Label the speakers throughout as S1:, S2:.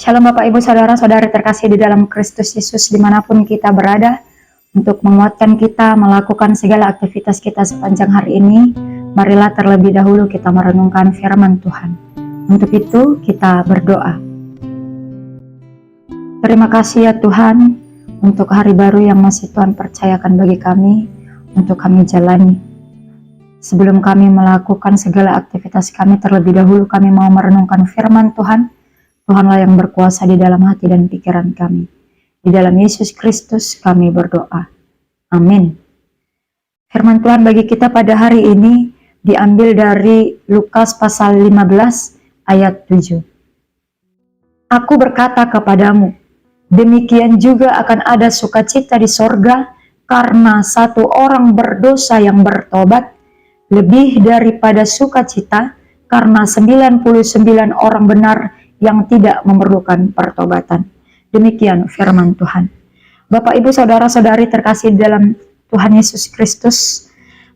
S1: Shalom Bapak Ibu Saudara-saudari terkasih di dalam Kristus Yesus dimanapun kita berada, untuk menguatkan kita melakukan segala aktivitas kita sepanjang hari ini. Marilah terlebih dahulu kita merenungkan firman Tuhan. Untuk itu kita berdoa. Terima kasih ya Tuhan untuk hari baru yang masih Tuhan percayakan bagi kami untuk kami jalani. Sebelum kami melakukan segala aktivitas kami, terlebih dahulu kami mau merenungkan firman Tuhan. Tuhanlah yang berkuasa di dalam hati dan pikiran kami. Di dalam Yesus Kristus kami berdoa. Amin. Firman Tuhan bagi kita pada hari ini diambil dari Lukas pasal 15 ayat 7. Aku berkata kepadamu, demikian juga akan ada sukacita di sorga karena satu orang berdosa yang bertobat, lebih daripada sukacita karena 99 orang benar yang tidak memerlukan pertobatan. Demikian firman Tuhan. Bapak Ibu Saudara-saudari terkasih dalam Tuhan Yesus Kristus,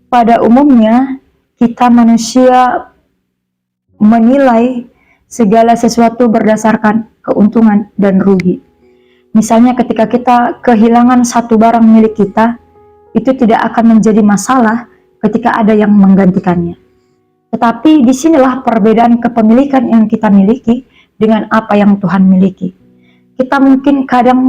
S1: pada umumnya kita manusia menilai segala sesuatu berdasarkan keuntungan dan rugi. Misalnya ketika kita kehilangan satu barang milik kita, itu tidak akan menjadi masalah ketika ada yang menggantikannya. Tetapi disinilah perbedaan kepemilikan yang kita miliki dengan apa yang Tuhan miliki. Kita mungkin kadang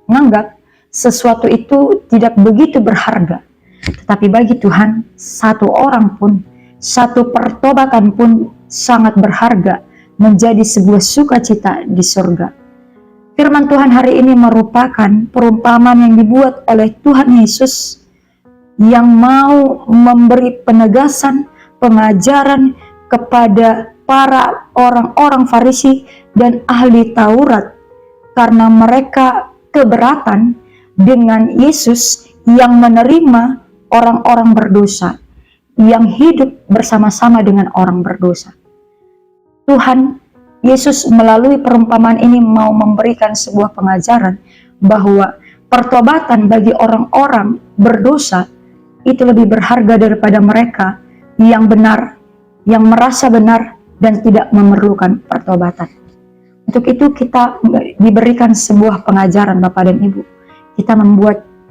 S1: menganggap sesuatu itu tidak begitu berharga. Tetapi bagi Tuhan, satu orang pun, satu pertobatan pun sangat berharga, menjadi sebuah sukacita di surga. Firman Tuhan hari ini merupakan perumpamaan yang dibuat oleh Tuhan Yesus yang mau memberi penegasan, pengajaran kepada para orang-orang Farisi dan ahli Taurat, karena mereka keberatan dengan Yesus yang menerima orang-orang berdosa, yang hidup bersama-sama dengan orang berdosa. Tuhan Yesus melalui perumpamaan ini mau memberikan sebuah pengajaran bahwa pertobatan bagi orang-orang berdosa itu lebih berharga daripada mereka yang benar, yang merasa benar dan tidak memerlukan pertobatan. Untuk itu kita diberikan sebuah pengajaran Bapak dan Ibu.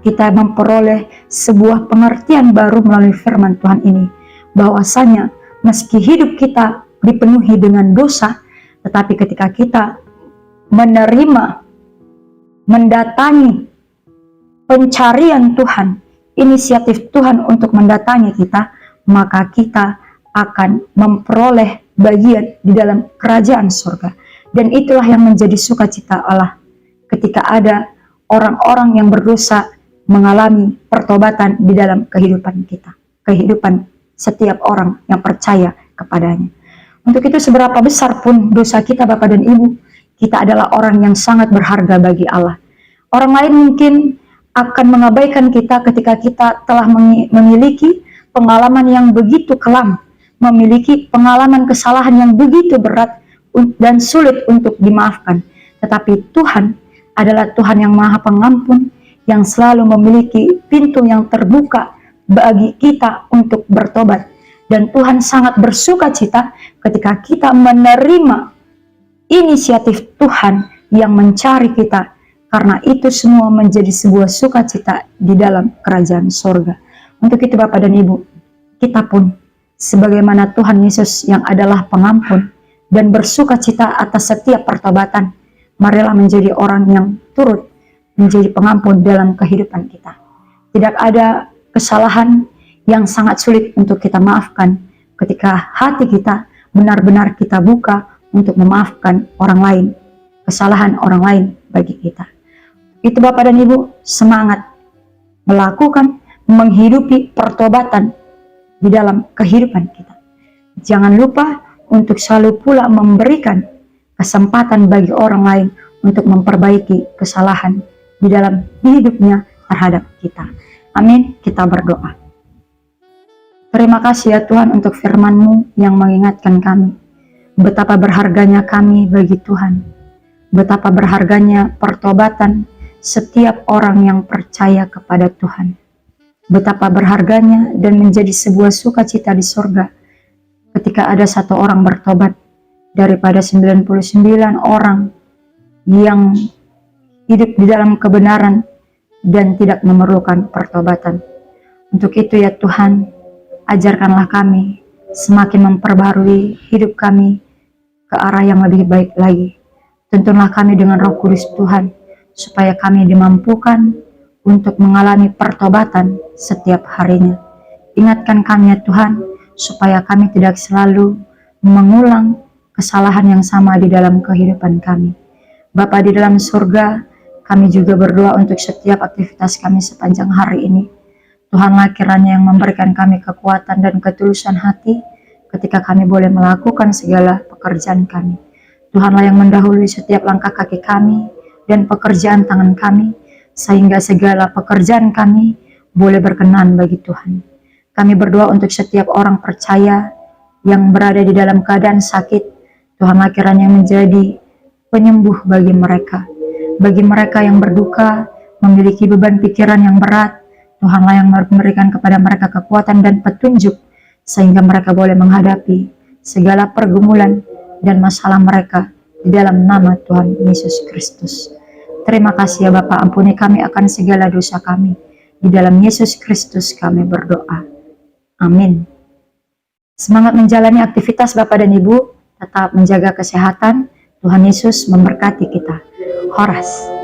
S1: Kita memperoleh sebuah pengertian baru melalui firman Tuhan ini. Bahwasanya meski hidup kita dipenuhi dengan dosa, tetapi ketika kita menerima, mendatangi pencarian Tuhan, inisiatif Tuhan untuk mendatangi kita, maka kita akan memperoleh bagian di dalam kerajaan surga. Dan itulah yang menjadi sukacita Allah ketika ada orang-orang yang berdosa mengalami pertobatan di dalam kehidupan kita, kehidupan setiap orang yang percaya kepadanya. Untuk itu seberapa besar pun dosa kita Bapak dan Ibu, kita adalah orang yang sangat berharga bagi Allah. Orang lain mungkin akan mengabaikan kita ketika kita telah memiliki pengalaman yang begitu kelam, memiliki pengalaman kesalahan yang begitu berat dan sulit untuk dimaafkan. Tetapi Tuhan adalah Tuhan yang Maha Pengampun, yang selalu memiliki pintu yang terbuka bagi kita untuk bertobat. Dan Tuhan sangat bersuka cita ketika kita menerima inisiatif Tuhan yang mencari kita, karena itu semua menjadi sebuah sukacita di dalam kerajaan surga. Untuk itu Bapak dan Ibu, kita pun sebagaimana Tuhan Yesus yang adalah pengampun dan bersuka cita atas setiap pertobatan, marilah menjadi orang yang turut menjadi pengampun dalam kehidupan kita. Tidak ada kesalahan yang sangat sulit untuk kita maafkan ketika hati kita benar-benar kita buka untuk memaafkan orang lain, kesalahan orang lain bagi kita. Itu Bapak dan Ibu, semangat melakukan, menghidupi pertobatan di dalam kehidupan kita. Jangan lupa untuk selalu pula memberikan kesempatan bagi orang lain untuk memperbaiki kesalahan di dalam hidupnya terhadap kita. Amin. Kita berdoa. Terima kasih ya Tuhan untuk firman-Mu yang mengingatkan kami betapa berharganya kami bagi Tuhan, betapa berharganya pertobatan setiap orang yang percaya kepada Tuhan, betapa berharganya dan menjadi sebuah sukacita di surga ketika ada satu orang bertobat daripada 99 orang yang hidup di dalam kebenaran dan tidak memerlukan pertobatan. Untuk itu ya Tuhan, ajarkanlah kami semakin memperbarui hidup kami ke arah yang lebih baik lagi. Tuntunlah kami dengan Roh Kudus Tuhan, supaya kami dimampukan untuk mengalami pertobatan setiap harinya. Ingatkan kami ya Tuhan, supaya kami tidak selalu mengulang kesalahan yang sama di dalam kehidupan kami. Bapa di dalam surga, kami juga berdoa untuk setiap aktivitas kami sepanjang hari ini. Tuhanlah kiranya yang memberikan kami kekuatan dan ketulusan hati ketika kami boleh melakukan segala pekerjaan kami. Tuhanlah yang mendahului setiap langkah kaki kami dan pekerjaan tangan kami, sehingga segala pekerjaan kami boleh berkenan bagi Tuhan. Kami berdoa untuk setiap orang percaya yang berada di dalam keadaan sakit. Tuhanlah kiranya menjadi penyembuh bagi mereka. Bagi mereka yang berduka, memiliki beban pikiran yang berat, Tuhanlah yang memberikan kepada mereka kekuatan dan petunjuk, sehingga mereka boleh menghadapi segala pergumulan dan masalah mereka di dalam nama Tuhan Yesus Kristus. Terima kasih ya Bapa, ampuni kami akan segala dosa kami. Di dalam Yesus Kristus kami berdoa. Amin. Semangat menjalani aktivitas Bapak dan Ibu, tetap menjaga kesehatan. Tuhan Yesus memberkati kita. Horas.